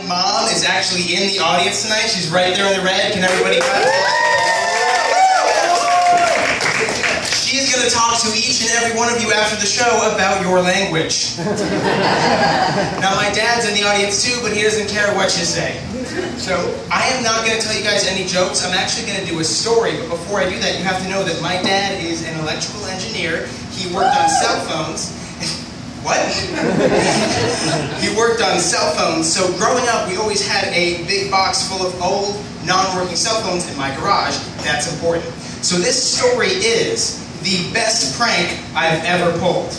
Mom is actually in the audience tonight. She's right there in the red. Can everybody clap? She's going to talk to each and every one of you after the show about your language. Now, my dad's in the audience too, but he doesn't care what you say. So, I am not going to tell you guys any jokes. I'm actually going to do a story, but before I do that, you have to know that my dad is an electrical engineer. He worked on cell phones. What? He worked on cell phones, so growing up we always had a big box full of old, non-working cell phones in my garage. That's important. So this story is the best prank I've ever pulled.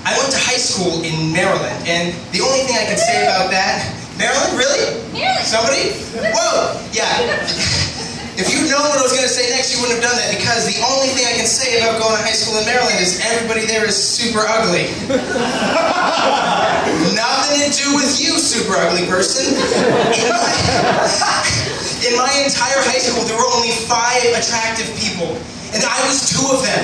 I went to high school in Maryland, and the only thing I can say about that... Maryland? Really? Maryland. Somebody? Whoa! Yeah. If you'd known what I was going to say next, you wouldn't have done that, because the only thing I can say about going to high school in Maryland is everybody there is super ugly. Nothing to do with you, super ugly person. In my entire high school, there were only 5 attractive people, and I was 2 of them.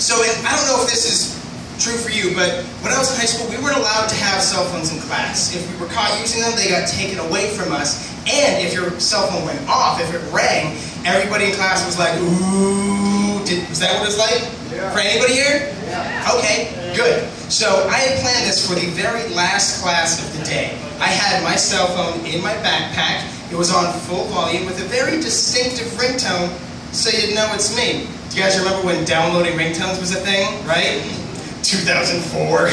So, I don't know if this is true for you, but when I was in high school, we weren't allowed to have cell phones in class. If we were caught using them, they got taken away from us. And if your cell phone went off, if it rang, everybody in class was like, ooh. Was that what it was like? Yeah. For anybody here? Yeah. Okay, good. So I had planned this for the very last class of the day. I had my cell phone in my backpack. It was on full volume with a very distinctive ringtone, so you'd know it's me. Do you guys remember when downloading ringtones was a thing, right? 2004.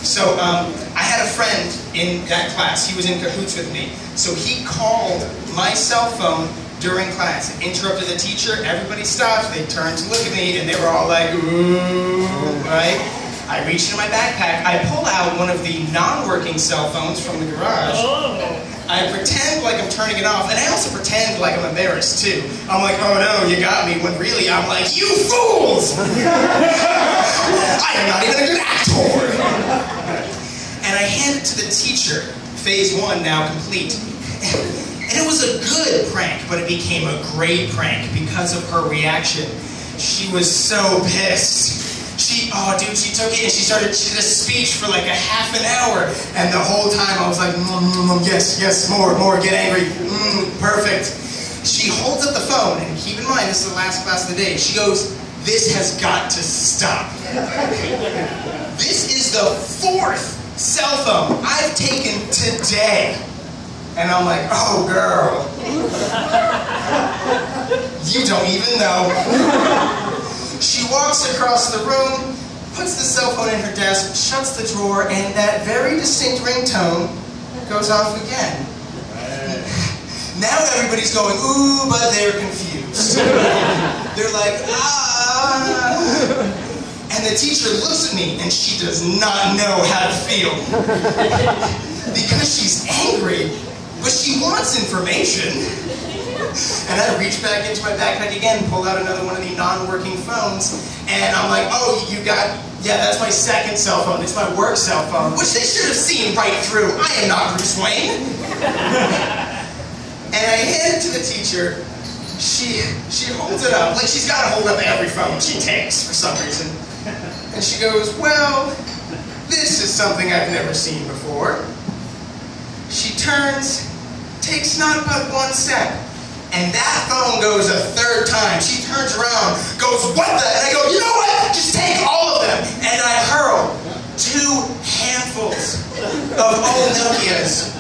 So I had a friend in that class. He was in cahoots with me. So he called my cell phone during class. It interrupted the teacher. Everybody stopped. They turned to look at me, and they were all like, ooh, right? I reached into my backpack. I pull out one of the non-working cell phones from the garage. I pretend like I'm turning it off, and I also pretend like I'm embarrassed too. I'm like, oh no, you got me, when really I'm like, you fools! I am not even a good actor! And I hand it to the teacher, phase 1 now complete. And it was a good prank, but it became a great prank because of her reaction. She was so pissed. She took it and she did a speech for like a half an hour, and the whole time I was like, yes, more, get angry, perfect. She holds up the phone, and keep in mind, this is the last class of the day. She goes, this has got to stop. This is the 4th cell phone I've taken today. And I'm like, oh girl, you don't even know. She walks across the room, puts the cell phone in her desk, shuts the drawer, and that very distinct ringtone goes off again. Now everybody's going, ooh, but they're confused. They're like, ah. And the teacher looks at me, and she does not know how to feel. Because she's angry, but she wants information. And I reach back into my backpack again, pull out another one of the non-working phones, and I'm like, oh, yeah, that's my 2nd cell phone. It's my work cell phone, which they should have seen right through. I am not Bruce Wayne. And I hand it to the teacher. She holds it up, like she's got to hold up every phone she takes for some reason. And she goes, well, this is something I've never seen before. She turns, takes not but 1 step, and that phone goes a 3rd time. She turns around, goes, what the? And I go, you know what? Just take all of them. And I hurl 2 handfuls of old Nokias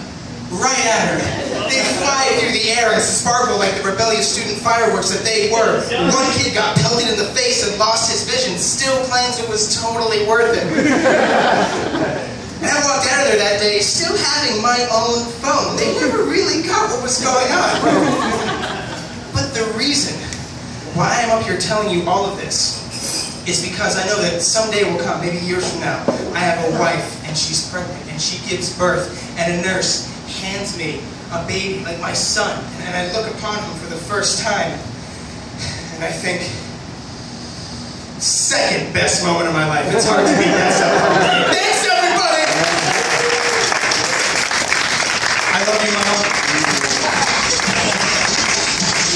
right at her. They fly through the air and sparkle like the rebellious student fireworks that they were. One kid got pelted in the face and lost his vision, still claims it was totally worth it. And I walked out of there that day still having my own phone. They never really got what was going on. But the reason why I'm up here telling you all of this is because I know that someday will come, maybe years from now, I have a wife and she's pregnant and she gives birth and a nurse hands me a baby like my son, and I look upon him for the first time and I think, 2nd best moment of my life. It's hard to beat that stuff.